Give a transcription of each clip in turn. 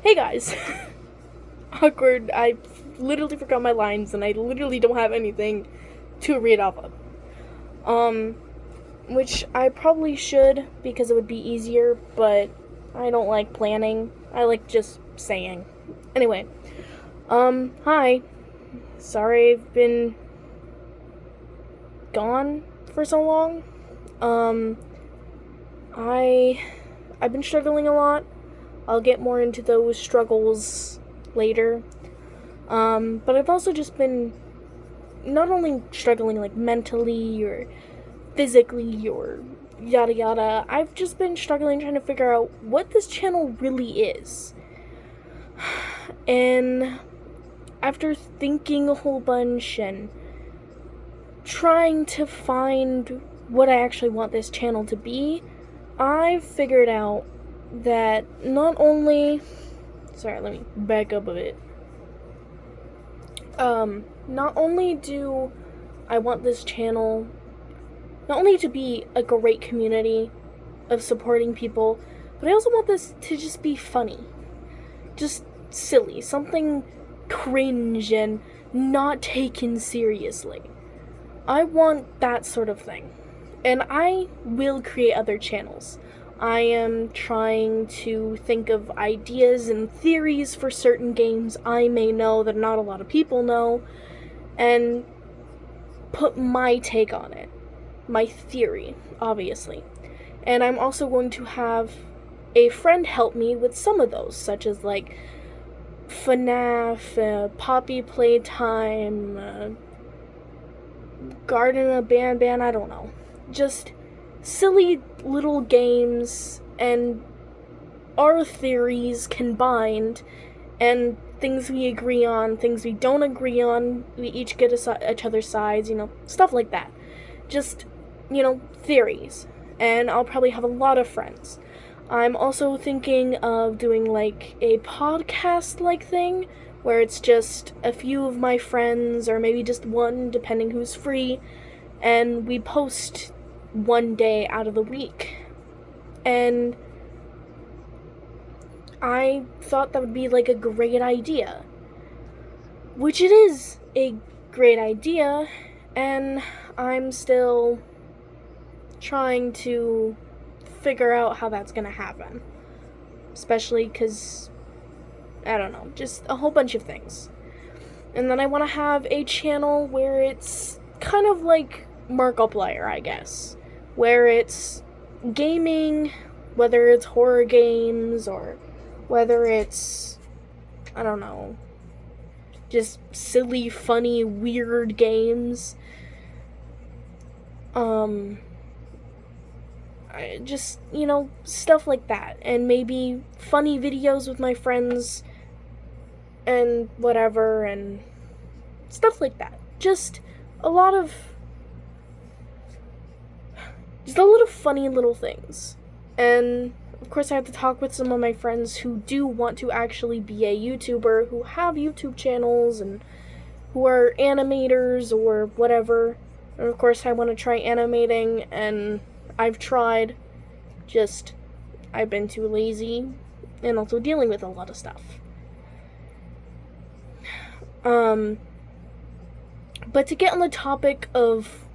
Hey guys. Awkward. I literally forgot my lines and I literally don't have anything to read off of. Um, which I probably should because it would be easier, but I don't like planning. I like just saying. Anyway, hi. Sorry I've been gone for so long. Um, I I've been struggling a lot. I'll get more into those struggles later. But I've also just been not only struggling like mentally or physically or yada yada, I've just been struggling trying to figure out what this channel really is. And after thinking a whole bunch and trying to find what I actually want this channel to be, I've figured out that not only... Sorry, let me back up a bit. Not only do I want this channel not only to be a great community of supporting people, but I also want this to just be funny. Just silly. Something cringe and not taken seriously. I want that sort of thing. And I will create other channels. I am trying to think of ideas and theories for certain games I may know that not a lot of people know, and put my take on it. My theory, obviously. And I'm also going to have a friend help me with some of those, such as like FNAF, Poppy Playtime, Garden of Ban, I don't know. Just silly little games and our theories combined, and things we agree on, things we don't agree on, we each get each other's sides, stuff like that. Just, theories. And I'll probably have a lot of friends. I'm also thinking of doing like a podcast-like thing, where it's just a few of my friends, or maybe just one, depending who's free, and we post one day out of the week. And I thought that would be like a great idea. Which it is a great idea, and I'm still trying to figure out how that's gonna happen. Especially because, I don't know, just a whole bunch of things. And then I want to have a channel where it's kind of like Markiplier, I guess. Where it's gaming, whether it's horror games or whether it's, I don't know, just silly, funny, weird games. Just, stuff like that. And maybe funny videos with my friends and whatever, and stuff like that. Just a lot of funny little things. And of course I have to talk with some of my friends who do want to actually be a YouTuber, who have YouTube channels and who are animators or whatever. And of course I want to try animating, and I've tried, just I've been too lazy and also dealing with a lot of stuff. But to get on the topic of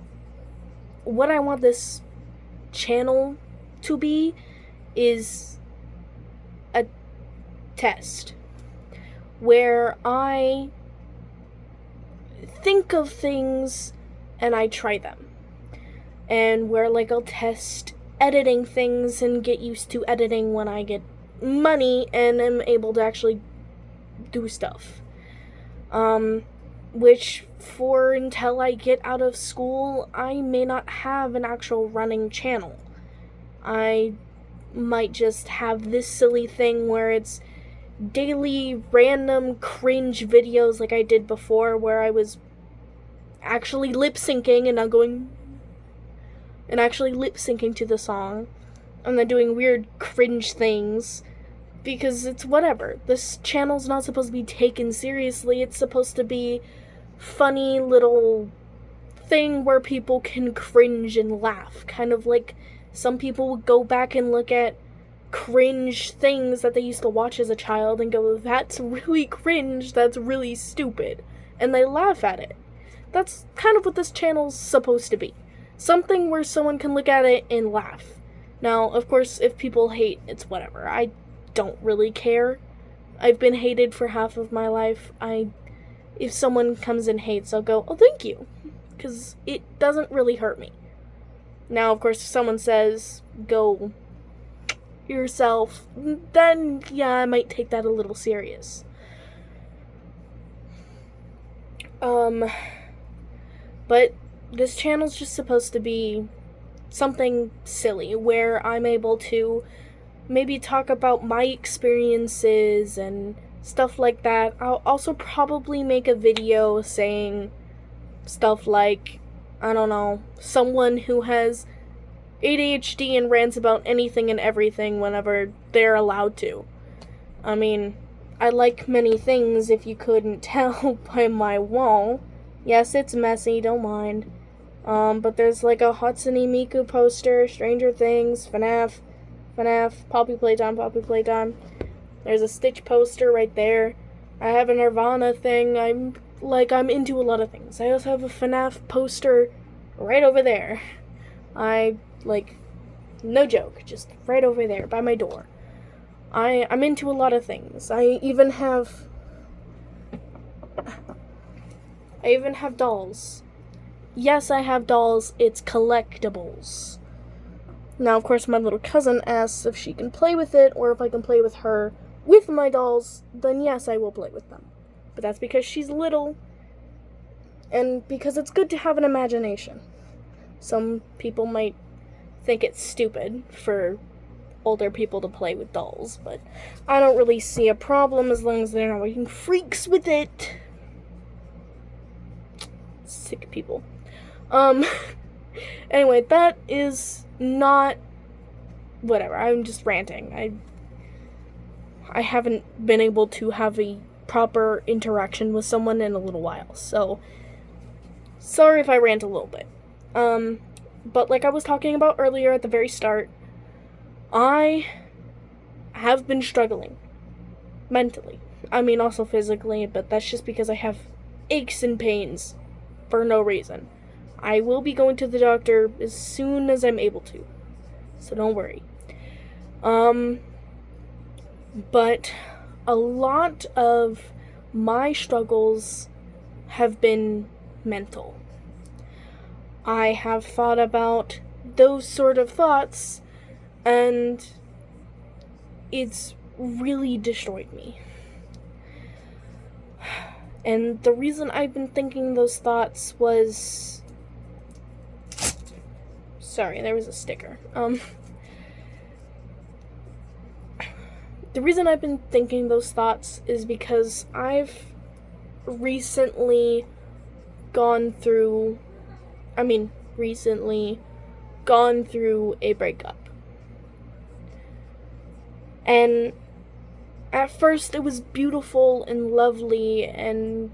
what I want this channel to be is a test where I think of things and I try them. And where I'll test editing things and get used to editing when I get money and am able to actually do stuff. Which for until I get out of school, I may not have an actual running channel. I might just have this silly thing where it's daily random cringe videos like I did before, where I was actually lip-syncing and not going... and actually lip-syncing to the song, and then doing weird cringe things, because it's whatever. This channel's not supposed to be taken seriously. It's supposed to be funny little thing where people can cringe and laugh, kind of like some people would go back and look at cringe things that they used to watch as a child and go, that's really cringe, that's really stupid, and they laugh at it. That's kind of what this channel's supposed to be. Something where someone can look at it and laugh. Now, of course, if people hate, it's whatever. I don't really care. I've been hated for half of my life. If someone comes and hates, I'll go, oh, thank you, because it doesn't really hurt me. Now, of course, if someone says, go yourself, then, yeah, I might take that a little serious. But this channel's just supposed to be something silly, where I'm able to maybe talk about my experiences and stuff like that. I'll also probably make a video saying stuff like, I don't know, someone who has ADHD and rants about anything and everything whenever they're allowed to. I mean, I like many things, if you couldn't tell by my wall. Yes, it's messy, don't mind. But there's like a Hatsune Miku poster, Stranger Things, FNAF, Poppy Playtime. There's a Stitch poster right there. I have a Nirvana thing. I'm into a lot of things. I also have a FNAF poster right over there. No joke, just right over there by my door. I'm into a lot of things. I even have dolls. Yes, I have dolls. It's collectibles. Now, of course, my little cousin asks if she can play with it, or if I can play with her with my dolls, then yes, I will play with them. But that's because she's little, and because it's good to have an imagination. Some people might think it's stupid for older people to play with dolls, but I don't really see a problem as long as they're not making freaks with it. Sick people. Anyway, that is not... whatever, I'm just ranting. I haven't been able to have a proper interaction with someone in a little while, so sorry if I rant a little bit. But like I was talking about earlier at the very start, I have been struggling mentally. I mean, also physically, but that's just because I have aches and pains for no reason. I will be going to the doctor as soon as I'm able to, so don't worry. But a lot of my struggles have been mental. I have thought about those sort of thoughts, and it's really destroyed me. And the reason I've been thinking those thoughts was... sorry, there was a sticker. The reason I've been thinking those thoughts is because I've recently gone through a breakup. And at first it was beautiful and lovely, and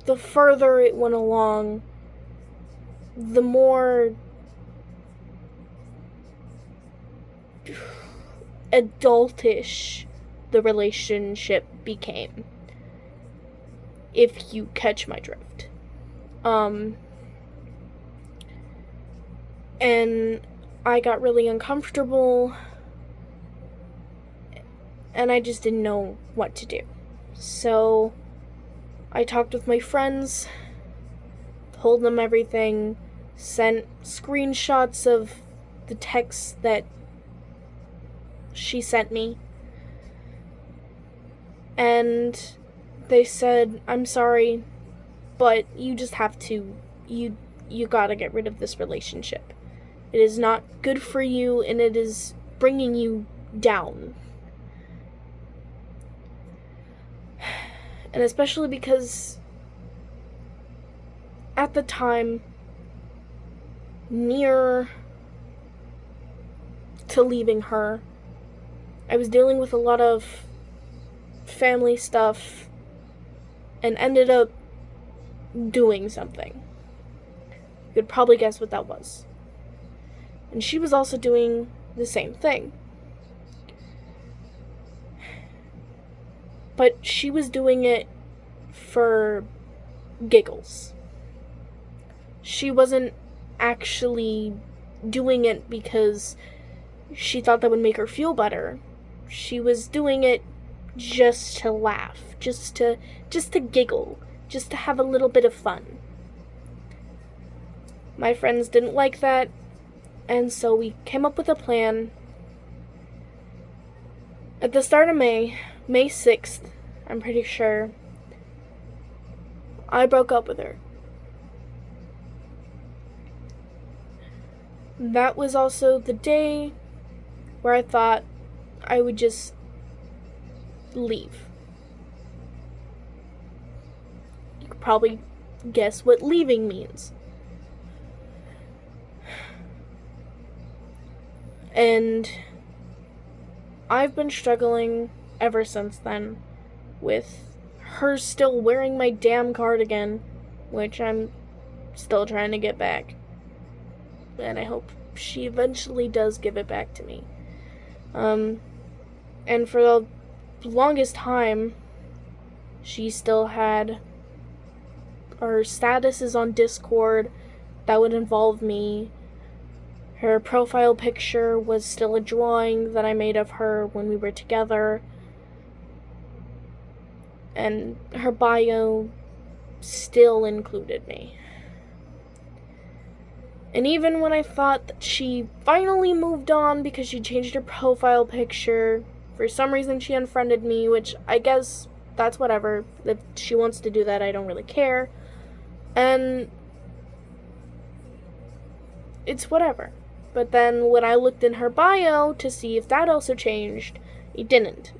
the further it went along, the more adultish the relationship became, if you catch my drift. And I got really uncomfortable, and I just didn't know what to do. So I talked with my friends, told them everything, sent screenshots of the texts that she sent me, and they said, I'm sorry, but you just have to, you gotta get rid of this relationship. It is not good for you, and it is bringing you down. And especially because at the time, near to leaving her, I was dealing with a lot of family stuff and ended up doing something. You could probably guess what that was. And she was also doing the same thing. but she was doing it for giggles. She wasn't actually doing it because she thought that would make her feel better. She was doing it just to laugh, just to giggle, just to have a little bit of fun. My friends didn't like that, and so we came up with a plan. At the start of May 6th, I'm pretty sure, I broke up with her. That was also the day where I thought I would just leave. You could probably guess what leaving means. And I've been struggling ever since then with her still wearing my damn cardigan, which I'm still trying to get back. And I hope she eventually does give it back to me. And for the longest time, she still had her statuses on Discord that would involve me. Her profile picture was still a drawing that I made of her when we were together. And her bio still included me. And even when I thought that she finally moved on because she changed her profile picture, for some reason she unfriended me, which I guess that's whatever. If she wants to do that, I don't really care. And it's whatever. But then when I looked in her bio to see if that also changed, it didn't.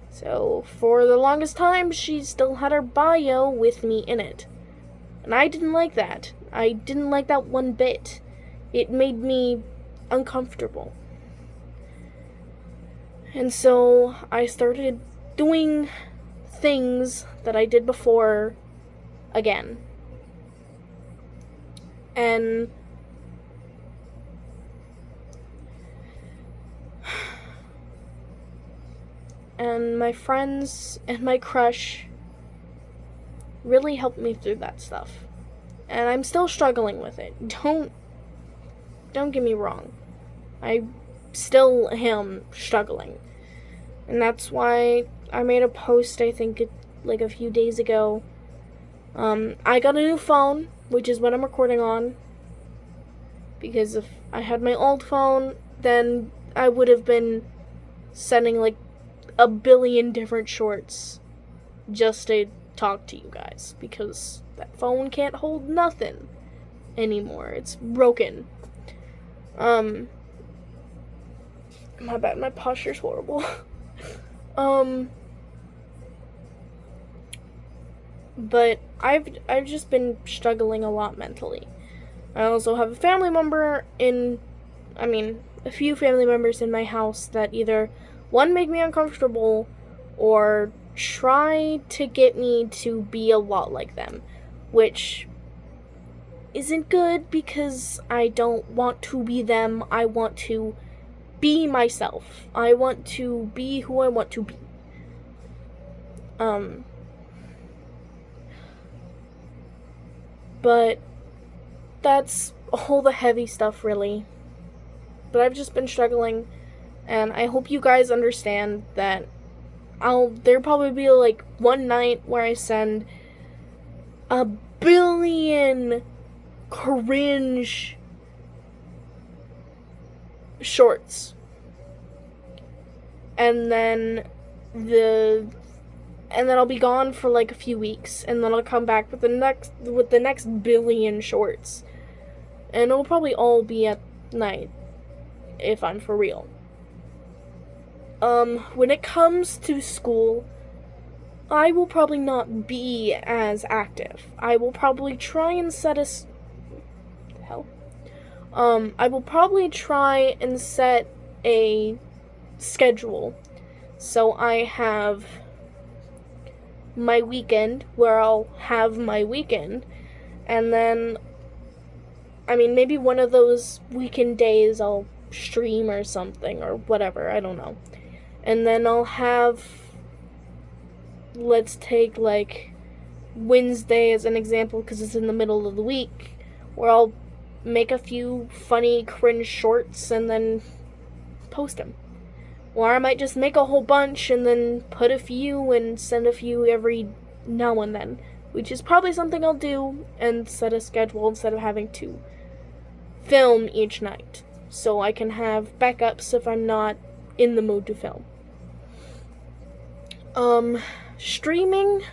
So for the longest time, she still had her bio with me in it. And I didn't like that. I didn't like that one bit. It made me uncomfortable. And so I started doing things that I did before again. And my friends and my crush really helped me through that stuff. And I'm still struggling with it. Don't get me wrong. I still am struggling. And that's why I made a post, I think, like a few days ago. I got a new phone, which is what I'm recording on. Because if I had my old phone, then I would have been sending like a billion different shorts just to talk to you guys, because that phone can't hold nothing anymore. It's broken. My bad, my posture's horrible. But I've just been struggling a lot mentally. I also have a few family members in my house that either, one, make me uncomfortable, or try to get me to be a lot like them, which isn't good because I don't want to be them. I want to be myself. I want to be who I want to be. But that's all the heavy stuff, really. But I've just been struggling, and I hope you guys understand that there'll probably be like one night where I send a billion cringe shorts, and then I'll be gone for like a few weeks, and then I'll come back with the next billion shorts, and it'll probably all be at night, if I'm for real. When it comes to school, I will probably not be as active. I will probably try and set a schedule. So I have my weekend where I'll have my weekend, and then, maybe one of those weekend days I'll stream or something or whatever, I don't know. And then I'll have let's take like Wednesday as an example because it's in the middle of the week, where I'll make a few funny cringe shorts and then post them. Or I might just make a whole bunch and then put a few and send a few every now and then, which is probably something I'll do and set a schedule instead of having to film each night, so I can have backups if I'm not in the mood to film. Streaming,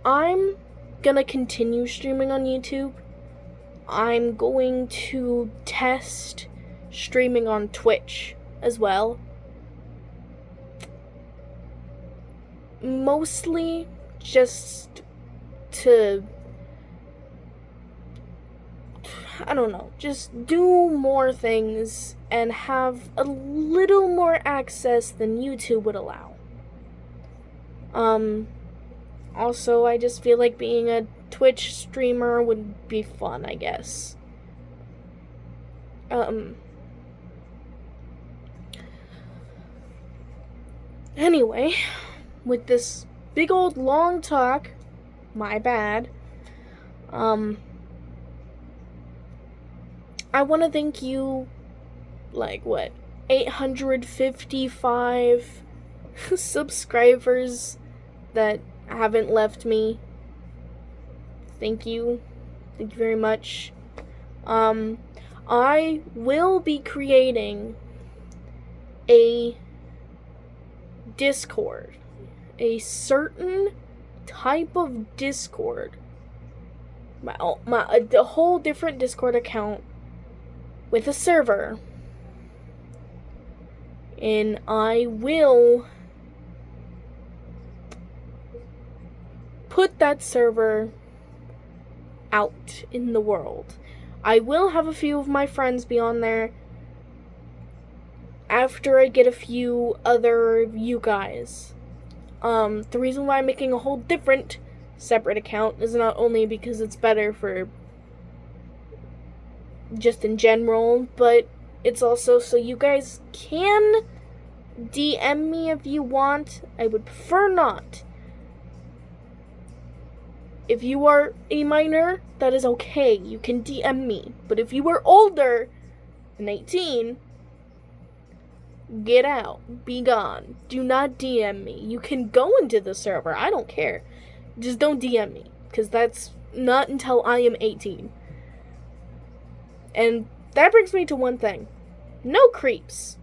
I'm gonna continue streaming on YouTube. I'm going to test streaming on Twitch as well. Mostly just to, I don't know, just do more things and have a little more access than YouTube would allow. Also, I just feel like being a Twitch streamer would be fun, I guess. Anyway, with this big old long talk, my bad, I want to thank you, 855 subscribers that haven't left me. Thank you. Thank you very much. I will be creating a Discord. A certain type of Discord. A whole different Discord account with a server. And I will put that server out in the world. I will have a few of my friends be on there after I get a few other of you guys. The reason why I'm making a whole different separate account is not only because it's better for just in general, but it's also so you guys can DM me if you want. I would prefer not. If you are a minor, that is okay. You can DM me. But if you are older than 18, get out. Be gone. Do not DM me. You can go into the server. I don't care. Just don't DM me. Because that's not until I am 18. And that brings me to one thing. No creeps.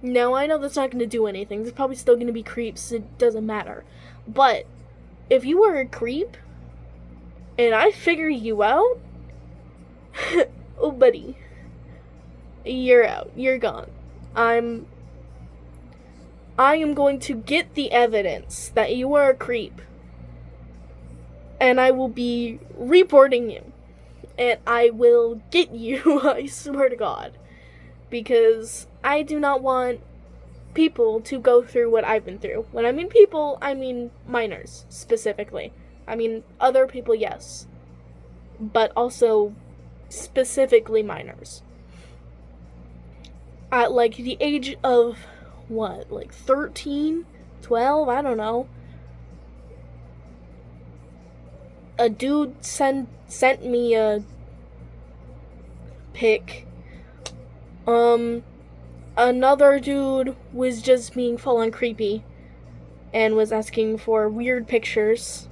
No, I know that's not going to do anything. There's probably still going to be creeps. It doesn't matter. But if you are a creep and I figure you out, oh buddy, you're out. You're gone. I am going to get the evidence that you are a creep, and I will be reporting you, and I will get you, I swear to God, because I do not want people to go through what I've been through. When I mean people, I mean minors, specifically. I mean, other people, yes, but also specifically minors. At, the age of, 13? 12? I don't know. A dude sent me a pic. Another dude was just being full on creepy and was asking for weird pictures.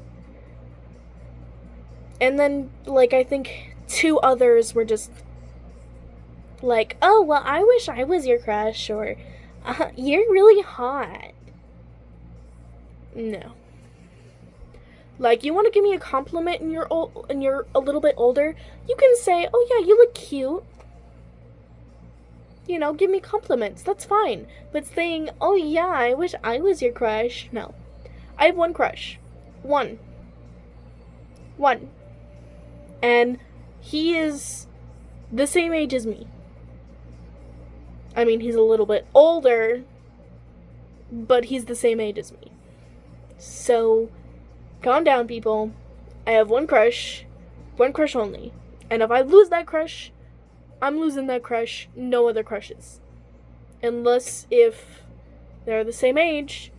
And then, I think 2 others were just oh, well, I wish I was your crush, or, you're really hot. No. You want to give me a compliment and you're a little bit older, you can say, oh yeah, you look cute. You know, give me compliments, that's fine. But saying, oh yeah, I wish I was your crush, no. I have one crush. One. And he is the same age as me. I mean, he's a little bit older, but he's the same age as me. So, calm down, people. I have one crush only. And if I lose that crush, I'm losing that crush, no other crushes. Unless if they're the same age,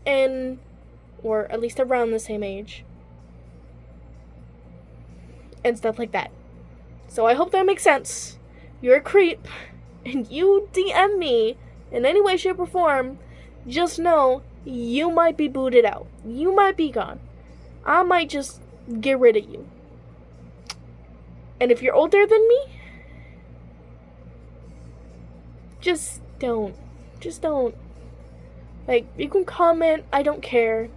or at least around the same age, and stuff like that. So I hope that makes sense. You're a creep, and you DM me in any way, shape, or form, just know you might be booted out. You might be gone. I might just get rid of you. And if you're older than me, just don't. Just don't. Like, you can comment, I don't care.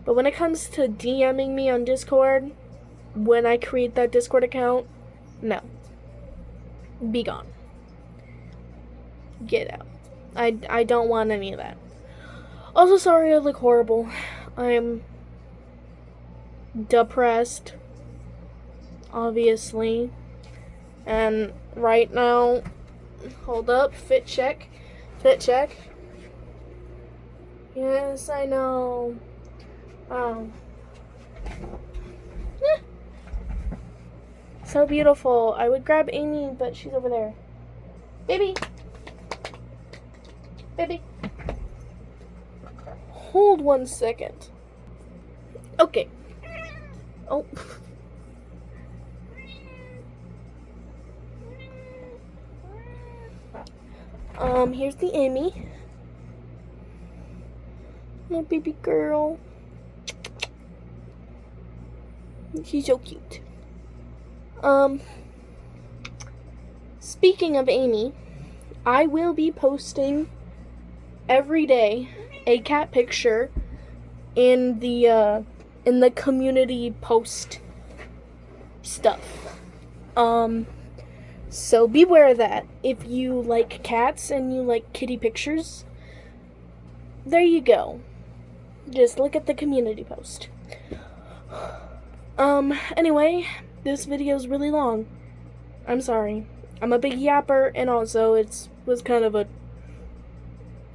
But when it comes to DMing me on Discord, when I create that Discord account, no. Be gone. Get out. I don't want any of that. Also, sorry I look horrible. I'm depressed, obviously. And right now, hold up, fit check. Yes, I know. So beautiful. I would grab Amy, but she's over there. Baby. Hold 1 second. Okay. Oh. Here's the Amy. My baby girl. She's so cute. Speaking of Amy, I will be posting every day a cat picture in the community post stuff. So beware of that. If you like cats and you like kitty pictures, there you go. Just look at the community post. Anyway, this video is really long. I'm sorry. I'm a big yapper, and also it was kind of a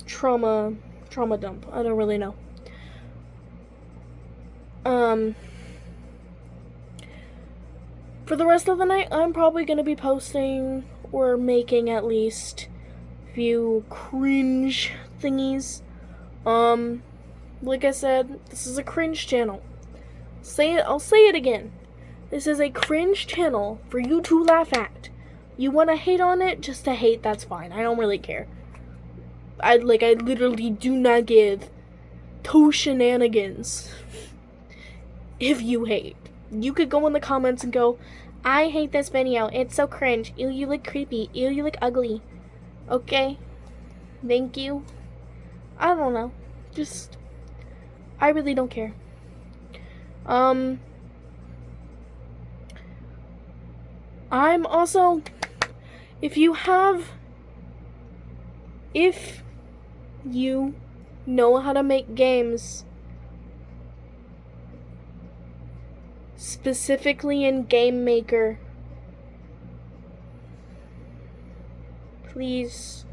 trauma dump. I don't really know. For the rest of the night, I'm probably going to be posting or making at least a few cringe thingies. Like I said, this is a cringe channel. I'll say it again. This is a cringe channel for you to laugh at. You want to hate on it, just to hate, that's fine. I don't really care. I literally do not give two shenanigans if you hate. You could go in the comments and go, I hate this video. It's so cringe. Ew, you look creepy. Ew, you look ugly. Okay. Thank you. I don't know. Just, I really don't care. I'm also, if you know how to make games, specifically in Game Maker, please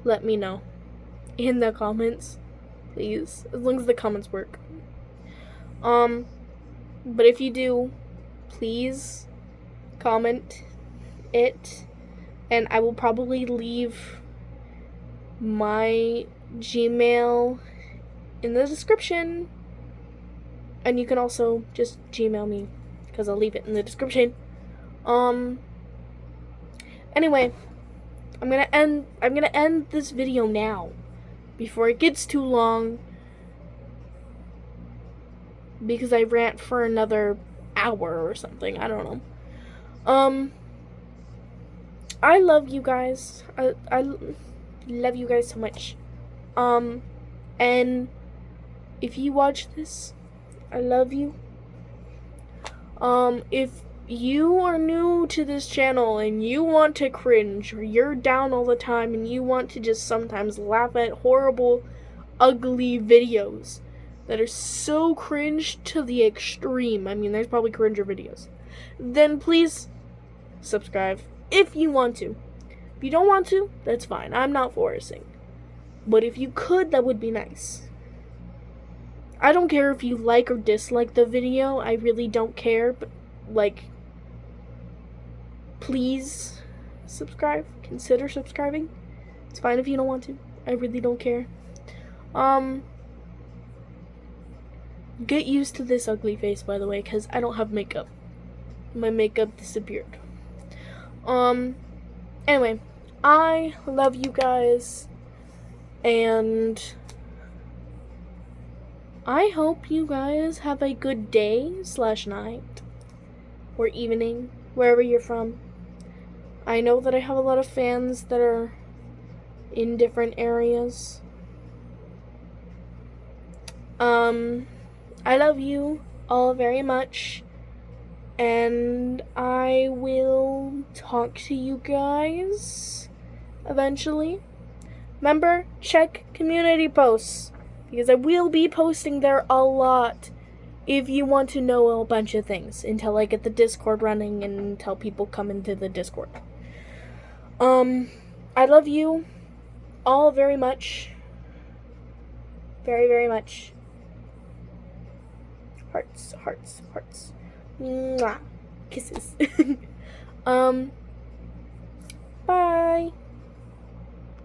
let me know in the comments, please, as long as the comments work. But if you do, please comment it, and I will probably leave my Gmail in the description, and you can also just Gmail me, because I'll leave it in the description. Anyway, I'm gonna end this video now, before it gets too long, because I rant for another hour or something, I don't know. I love you guys. I love you guys so much. And if you watch this, I love you. If you are new to this channel and you want to cringe, or you're down all the time and you want to just sometimes laugh at horrible, ugly videos that are so cringe to the extreme, I mean, there's probably cringer videos, then please subscribe if you want to. If you don't want to, that's fine. I'm not forcing. But if you could, that would be nice. I don't care if you like or dislike the video. I really don't care. But, please subscribe. Consider subscribing. It's fine if you don't want to. I really don't care. Um, get used to this ugly face, by the way, because I don't have makeup. My makeup disappeared. Anyway, I love you guys, and I hope you guys have a good day/night or evening, wherever you're from. I know that I have a lot of fans that are in different areas. I love you all very much, and I will talk to you guys eventually. Remember, check community posts, because I will be posting there a lot if you want to know a bunch of things until I get the Discord running and until people come into the Discord. I love you all very much. Very, very much. Hearts, hearts, hearts. Mwah. Kisses. Bye.